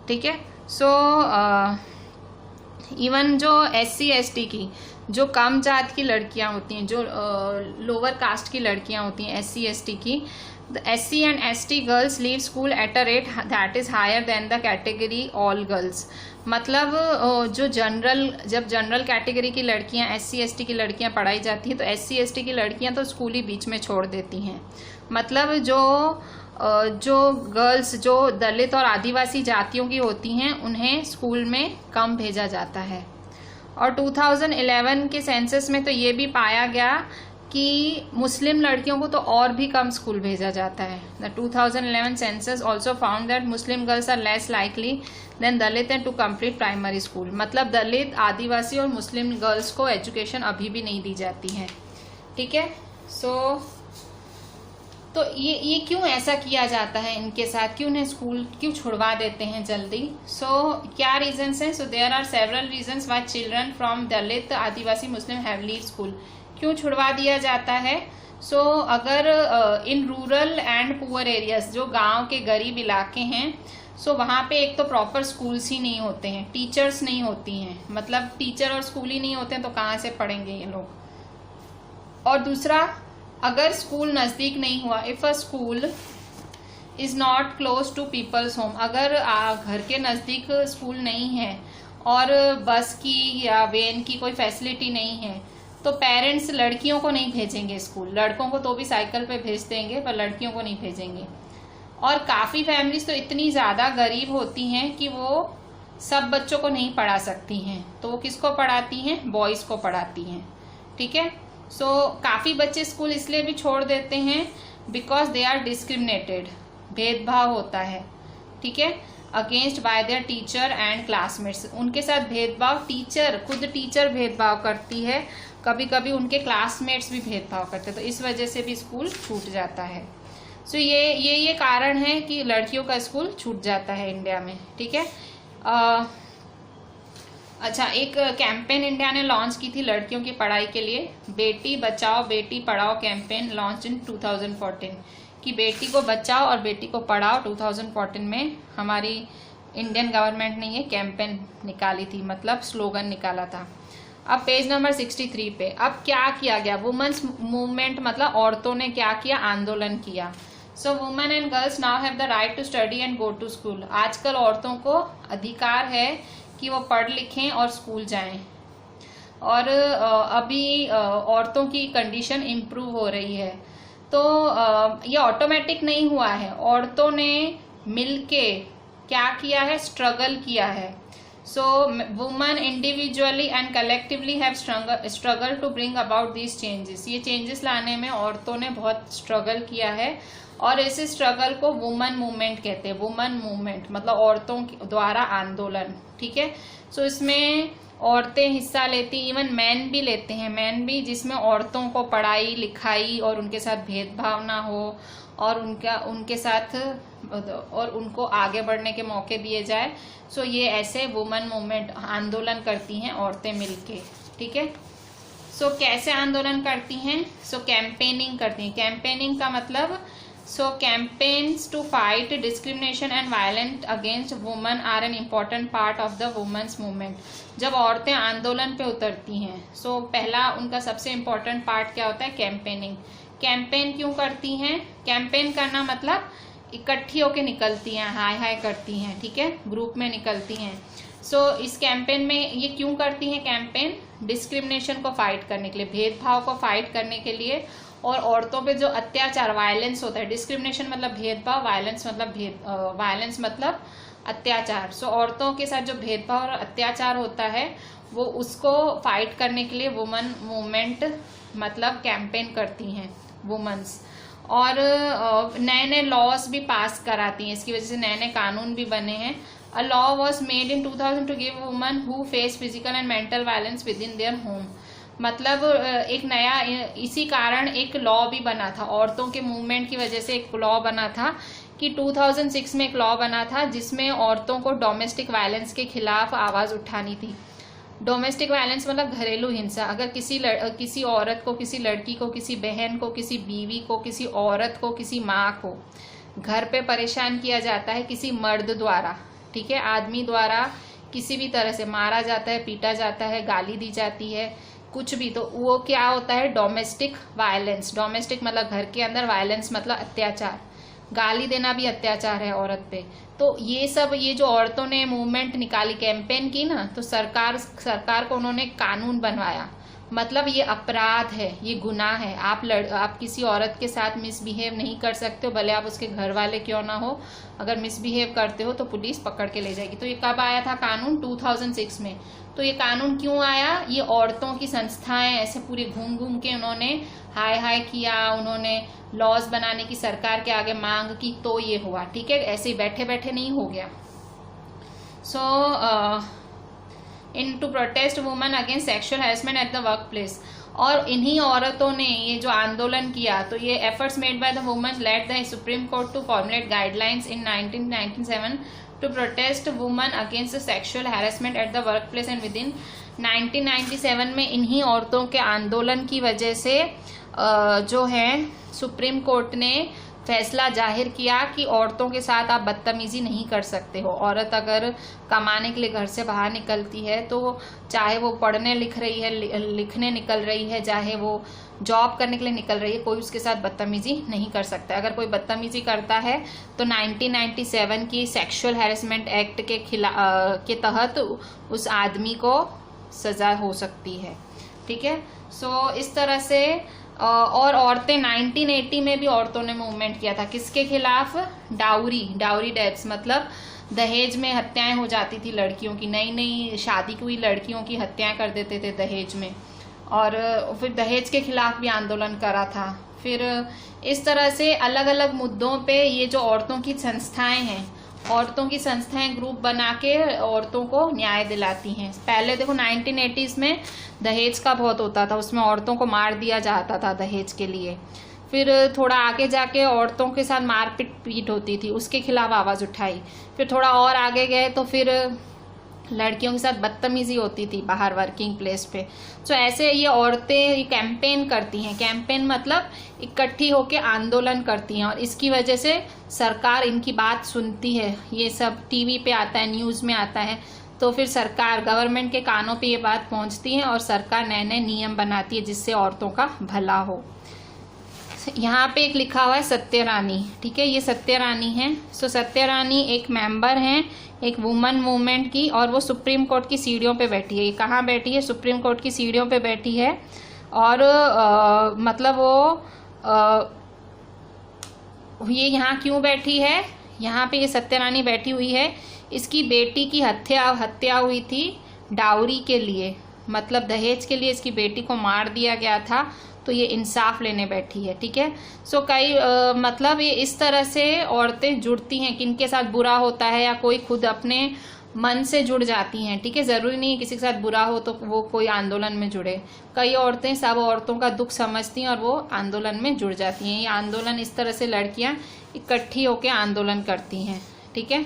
ठीक है। सो इवन जो SC ST की, जो कम जात की लड़कियां होती हैं, जो लोअर कास्ट की लड़कियां होती हैं SC ST की, the SC and ST girls leave school at a rate that is higher than the category all girls। मतलब जो जब जनरल कैटेगरी की लड़कियां SC ST की लड़कियां पढ़ाई जाती हैं तो SC ST की लड़कियां तो स्कूल ही बीच में छोड़ देती हैं। मतलब जो गर्ल्स जो दलित और आदिवासी जातियों की होती हैं उन्हें स्कूल में कम भेजा जाता है। और 2011 के सेंसस में तो ये भी पाया गया कि मुस्लिम लड़कियों को तो और भी कम स्कूल भेजा जाता है। The 2011 census also found that Muslim girls are less likely than Dalit and to complete primary school. मतलब दलित, आदिवासी और मुस्लिम गर्ल्स को एजुकेशन अभी भी नहीं दी जाती है, ठीक है। तो ये क्यों ऐसा किया जाता है इनके साथ, क्यों उन्हें स्कूल क्यों छुड़वा देते हैं जल्दी। क्या रीजंस हैं? There are several reasons why children from Dalit, Adivasi, Muslim have leave school. क्यों छुड़वा दिया जाता है? अगर in rural and poor areas, जो गांव के गरीब इलाके हैं, वहाँ पे एक तो प्रॉपर स्कूल्स ही नहीं होते हैं, टीचर्स नहीं होती हैं, मतलब टीचर और स्कूल ही नहीं होते हैं तो कहाँ से पढ़ेंगे ये लोग। और दूसरा, अगर स्कूल नज़दीक नहीं हुआ, if a school is not close to people's home, अगर घर के नज़दीक स्कूल नहीं है और बस की या वैन की कोई फैसिलिटी नहीं है, तो पेरेंट्स लड़कियों को नहीं भेजेंगे स्कूल। लड़कों को तो भी साइकिल पे भेज देंगे पर लड़कियों को नहीं भेजेंगे। और काफ़ी फैमिलीज तो इतनी ज़्यादा गरीब होती हैं कि वो सब बच्चों को नहीं पढ़ा सकती हैं, तो वो किसको पढ़ाती हैं? बॉयज़ को पढ़ाती हैं, ठीक है। काफ़ी बच्चे स्कूल इसलिए भी छोड़ देते हैं बिकॉज दे आर डिस्क्रिमिनेटेड, भेदभाव होता है, ठीक है, against by there teacher and classmates. उनके साथ भेदभाव, खुद टीचर भेदभाव करती है, कभी कभी उनके क्लासमेट्स भी भेदभाव करते हैं, तो इस वजह से भी स्कूल छूट जाता है। ये कारण है कि लड़कियों का स्कूल छूट जाता है इंडिया में, ठीक है। अच्छा, एक कैंपेन इंडिया ने लॉन्च की थी लड़कियों की पढ़ाई के लिए, Beti Bachao Beti Padhao campaign launch in 2014, कि बेटी को बचाओ और बेटी को पढ़ाओ। 2014 में हमारी इंडियन गवर्नमेंट ने ये कैंपेन निकाली थी, मतलब स्लोगन निकाला था। अब पेज नंबर 63 पे अब क्या किया गया, वुमेन्स मूवमेंट, मतलब औरतों ने क्या किया, आंदोलन किया। Women and girls now have the right to study and go to school. आजकल औरतों को अधिकार है कि वो पढ़ लिखें और स्कूल जाएं, और अभी औरतों की कंडीशन इम्प्रूव हो रही है। तो ये ऑटोमेटिक नहीं हुआ है, औरतों ने मिलके क्या किया है, स्ट्रगल किया है। Women individually and collectively have struggle to bring about these changes. ये चेंजेस लाने में औरतों ने बहुत स्ट्रगल किया है और इस स्ट्रगल को वुमन मूवमेंट कहते हैं। वुमन मूवमेंट मतलब औरतों द्वारा आंदोलन, ठीक है। सो इसमें औरतें हिस्सा लेती, इवन मैन भी लेते हैं, मैन भी, जिसमें औरतों को पढ़ाई लिखाई और उनके साथ भेदभाव ना हो और उनके साथ और उनको आगे बढ़ने के मौके दिए जाए। सो ये ऐसे वुमन मूवमेंट आंदोलन करती हैं औरतें मिलके, ठीक है। सो कैसे आंदोलन करती हैं? सो कैंपेनिंग करती हैं। कैंपेनिंग का मतलब campaigns to fight discrimination and violence against women are an important part of the women's movement। जब औरतें आंदोलन पे उतरती हैं, पहला उनका सबसे इम्पोर्टेंट पार्ट क्या होता है? कैंपेनिंग। कैंपेन क्यों करती हैं? कैंपेन करना मतलब इकट्ठी होके निकलती हैं, हाय हाय करती हैं, ठीक है, ग्रुप में निकलती हैं। इस कैंपेन में ये क्यों करती हैं कैंपेन? डिस्क्रिमिनेशन को फाइट करने के लिए, भेदभाव को फाइट करने के लिए, और औरतों पे जो अत्याचार, वायलेंस होता है, डिस्क्रिमिनेशन मतलब भेदभाव, वायलेंस मतलब अत्याचार। औरतों के साथ जो भेदभाव और अत्याचार होता है वो उसको फाइट करने के लिए वुमन मूवमेंट मतलब कैंपेन करती हैं वुमेन्स। और नए नए लॉज भी पास कराती हैं, इसकी वजह से नए नए कानून भी बने हैं। A law was made in 2000 to give woman who face physical and mental violence within their home. मतलब एक नया, इसी कारण एक लॉ भी बना था, औरतों के मूवमेंट की वजह से एक लॉ बना था कि 2006 में एक लॉ बना था जिसमें औरतों को डोमेस्टिक वायलेंस के खिलाफ आवाज़ उठानी थी। डोमेस्टिक वायलेंस मतलब घरेलू हिंसा। अगर किसी औरत को, किसी लड़की को, किसी बहन को, किसी बीवी को, किसी औरत को, किसी माँ को घर पे परेशान किया जाता है किसी मर्द द्वारा, ठीक है, आदमी द्वारा किसी भी तरह से मारा जाता है, पीटा जाता है, गाली दी जाती है, कुछ भी, तो वो क्या होता है? Domestic violence. डोमेस्टिक मतलब घर के अंदर, वायलेंस मतलब अत्याचार, गाली देना भी अत्याचार है औरत पे। तो ये जो औरतों ने मूवमेंट निकाली, कैंपेन की ना, तो सरकार को उन्होंने कानून बनवाया। मतलब ये अपराध है, ये गुनाह है। आप किसी औरत के साथ मिसबिहेव नहीं कर सकते हो, भले आप उसके घर वाले क्यों ना हो। अगर मिसबिहेव करते हो तो पुलिस पकड़ के ले जाएगी। तो ये कब आया था कानून? 2006 में। तो ये कानून क्यों आया? ये औरतों की संस्थाएं ऐसे पूरे घूम घूम के उन्होंने हाय हाय किया, उन्होंने लॉज बनाने की सरकार के आगे मांग की, तो ये हुआ, ठीक है। ऐसे ही बैठे बैठे नहीं हो गया। In to protest women against sexual harassment at the work place. और इन्हीं औरतों ने ये जो आंदोलन किया, तो ये efforts made by the women led the Supreme Court to formulate guidelines in 1997 to protest women against sexual harassment at the workplace and within 1997 में इन्हीं औरतों के आंदोलन की वजह से जो है सुप्रीम कोर्ट ने फैसला जाहिर किया कि औरतों के साथ आप बदतमीजी नहीं कर सकते हो। औरत अगर कमाने के लिए घर से बाहर निकलती है, तो चाहे वो पढ़ने लिखने निकल रही है, चाहे वो जॉब करने के लिए निकल रही है, कोई उसके साथ बदतमीजी नहीं कर सकता। अगर कोई बदतमीजी करता है तो 1997 की सेक्सुअल हैरेसमेंट एक्ट के तहत उस आदमी को सजा हो सकती है, ठीक है। इस तरह से और औरतें 1980 में भी औरतों ने मूवमेंट किया था। किसके खिलाफ? डाउरी डेथ्स मतलब दहेज में हत्याएं हो जाती थी लड़कियों की, नई शादी हुई लड़कियों की हत्याएं कर देते थे दहेज में, और फिर दहेज के खिलाफ भी आंदोलन करा था। फिर इस तरह से अलग अलग मुद्दों पे ये जो औरतों की संस्थाएं ग्रुप बना के औरतों को न्याय दिलाती हैं। पहले देखो 1980s में दहेज का बहुत होता था, उसमें औरतों को मार दिया जाता था दहेज के लिए। फिर थोड़ा आगे जाके औरतों के साथ मारपीट पीट होती थी, उसके खिलाफ आवाज़ उठाई। फिर थोड़ा और आगे गए तो फिर लड़कियों के साथ बदतमीजी होती थी बाहर वर्किंग प्लेस पे। ऐसे ये औरतें कैंपेन करती हैं। कैंपेन मतलब इकट्ठी होकर आंदोलन करती हैं, और इसकी वजह से सरकार इनकी बात सुनती है। ये सब टीवी पे आता है, न्यूज़ में आता है, तो फिर गवर्नमेंट के कानों पे ये बात पहुंचती है और सरकार नए नए नियम बनाती है जिससे औरतों का भला हो। यहाँ पे एक लिखा हुआ है सत्यरानी, ठीक है, ये सत्यरानी है। सत्यरानी एक मेंबर हैं एक वुमन मूवमेंट की, और वो सुप्रीम कोर्ट की सीढ़ियों पे बैठी है। ये कहाँ बैठी है? सुप्रीम कोर्ट की सीढ़ियों पे बैठी है। और मतलब ये यहाँ क्यों बैठी है? यहाँ पे ये सत्यरानी बैठी हुई है, इसकी बेटी की हत्या हुई थी डाउरी के लिए। मतलब दहेज के लिए इसकी बेटी को मार दिया गया था, तो ये इंसाफ लेने बैठी है। ठीक है, सो कई मतलब ये इस तरह से औरतें जुड़ती हैं, किनके साथ बुरा होता है या कोई खुद अपने मन से जुड़ जाती हैं। ठीक है, जरूरी नहीं किसी के साथ बुरा हो तो वो कोई आंदोलन में जुड़े। कई औरतें सब औरतों का दुख समझती हैं और वो आंदोलन में जुड़ जाती हैं। ये आंदोलन इस तरह से लड़कियां इकट्ठी होकर आंदोलन करती हैं। ठीक है,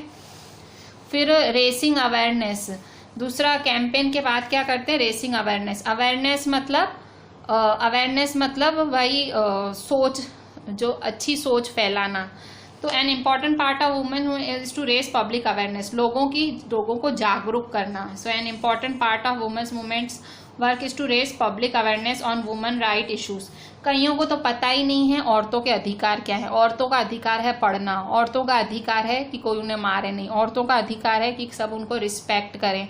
फिर रेसिंग अवेयरनेस, दूसरा कैंपेन के बाद क्या करते हैं, रेसिंग अवेयरनेस। अवेयरनेस मतलब वही सोच, जो अच्छी सोच फैलाना। तो an important part of women is to raise public awareness, लोगों को जागरूक करना। So an important part of women's movements work is to raise public awareness on women right issues. कईयों को तो पता ही नहीं है औरतों के अधिकार क्या है। औरतों का अधिकार है पढ़ना, औरतों का अधिकार है कि कोई उन्हें मारे नहीं, औरतों का अधिकार है कि सब उनको रिस्पेक्ट करें,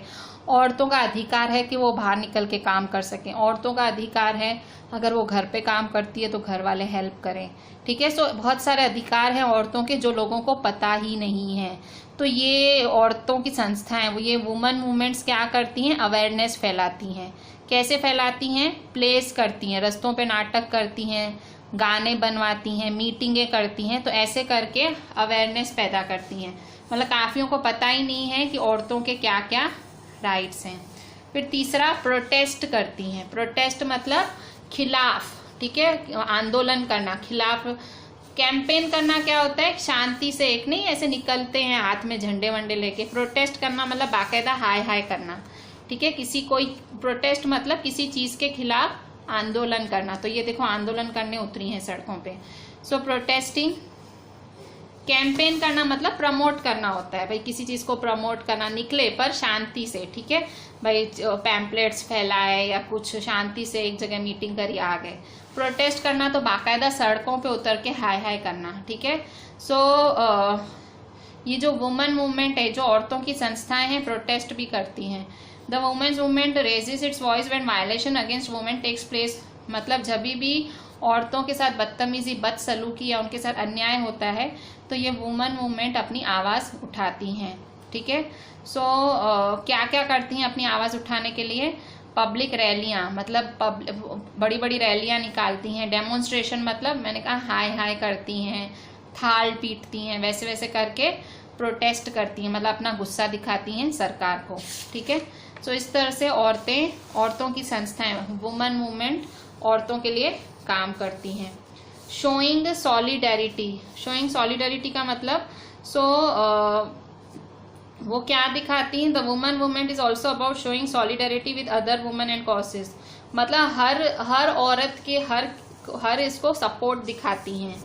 औरतों का अधिकार है कि वो बाहर निकल के काम कर सकें, औरतों का अधिकार है अगर वो घर पे काम करती है तो घर वाले हेल्प करें। ठीक है, सो बहुत सारे अधिकार हैं औरतों के जो लोगों को पता ही नहीं है। तो ये औरतों की संस्थाएं, ये वुमेन मूवमेंट्स क्या करती हैं, अवेयरनेस फैलाती हैं। कैसे फैलाती हैं, प्लेस करती हैं, रस्तों पे नाटक करती हैं, गाने बनवाती हैं, मीटिंगें करती हैं। तो ऐसे करके अवेयरनेस पैदा करती हैं। मतलब काफियों को पता ही नहीं है कि औरतों के क्या क्या राइट्स हैं। फिर तीसरा, प्रोटेस्ट करती हैं। प्रोटेस्ट मतलब खिलाफ। ठीक है, आंदोलन करना, खिलाफ। कैंपेन करना क्या होता है, शांति से, एक नहीं ऐसे निकलते हैं हाथ में झंडे वंडे लेके। प्रोटेस्ट करना मतलब बाकायदा हाय हाय करना। ठीक है, कोई प्रोटेस्ट मतलब किसी चीज के खिलाफ आंदोलन करना। तो ये देखो आंदोलन करने उतरी हैं सड़कों पे। सो प्रोटेस्टिंग। कैंपेन करना मतलब प्रमोट करना होता है, भाई किसी चीज को प्रमोट करना, निकले पर शांति से। ठीक है, भाई पैम्पलेट्स फैलाए या कुछ शांति से एक जगह मीटिंग करी आ गए। प्रोटेस्ट करना तो बाकायदा सड़कों पे उतर के हाय हाय करना। ठीक है, सो ये जो वुमेन मूवमेंट है, जो औरतों की संस्थाएं हैं, प्रोटेस्ट भी करती हैं। The women's movement raises its voice when violation against women takes place. मतलब जब भी औरतों के साथ बदतमीजी, बदसलूकी या उनके साथ अन्याय होता है तो ये वुमेन मूवमेंट अपनी आवाज़ उठाती हैं। ठीक है, सो क्या क्या करती हैं अपनी आवाज़ उठाने के लिए, पब्लिक रैलियाँ, मतलब बड़ी बड़ी रैलियाँ निकालती हैं। डेमोन्स्ट्रेशन मतलब मैंने कहा हाय हाय करती हैं, थाल पीटती हैं, वैसे वैसे करके प्रोटेस्ट करती हैं, मतलब अपना गुस्सा दिखाती हैं सरकार को। ठीक है, सो इस तरह से औरतों की संस्थाएं, वुमेन मूवमेंट औरतों के लिए काम करती हैं। Showing solidarity. शोइंग सॉलिडेरिटी का मतलब वो क्या दिखाती हैं, the women movement is also about showing solidarity with other women and causes. मतलब हर औरत के हर इसको सपोर्ट दिखाती हैं।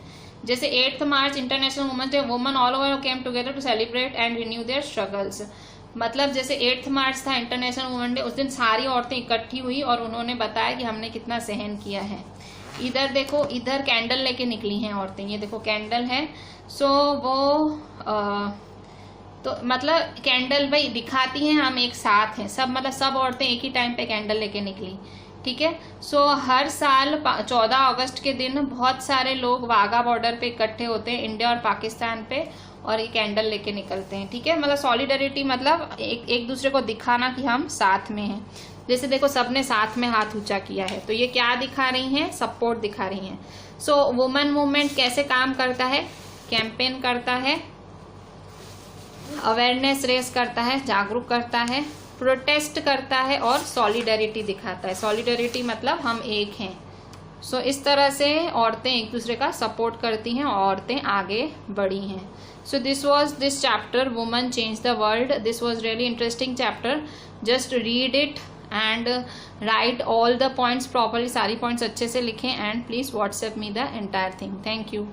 जैसे 8 March international women's day, women all over came together to celebrate and renew their struggles. मतलब जैसे 8 मार्च था इंटरनेशनल वुमेन डे, उस दिन सारी औरतें इकट्ठी हुई और उन्होंने बताया कि हमने कितना सहन किया है। इधर देखो, इधर कैंडल लेके निकली हैं औरतें, ये देखो कैंडल है। सो वो तो मतलब कैंडल भाई दिखाती हैं हम एक साथ हैं सब, मतलब सब औरतें एक ही टाइम पे कैंडल लेके निकली। ठीक है, सो हर साल 14 अगस्त के दिन बहुत सारे लोग वाघा बॉर्डर पे इकट्ठे होते हैं, इंडिया और पाकिस्तान पे, और ये कैंडल लेके निकलते हैं। ठीक है, मतलब सॉलिडेरिटी मतलब एक दूसरे को दिखाना कि हम साथ में हैं। जैसे देखो सबने साथ में हाथ ऊंचा किया है, तो ये क्या दिखा रही हैं, सपोर्ट दिखा रही हैं। सो वुमेन मूवमेंट कैसे काम करता है, कैंपेन करता है, अवेयरनेस रेस करता है, जागरूक करता है, प्रोटेस्ट करता है और सॉलिडेरिटी दिखाता है। सॉलिडेरिटी मतलब हम एक हैं। सो इस तरह से औरतें एक दूसरे का सपोर्ट करती हैं और औरतें आगे बढ़ी हैं। So this was this chapter, women change the world. This was really interesting chapter. Just read it and right all the points properly, सारी पॉइंट्स अच्छे से लिखें and please WhatsApp me the entire thing. Thank you.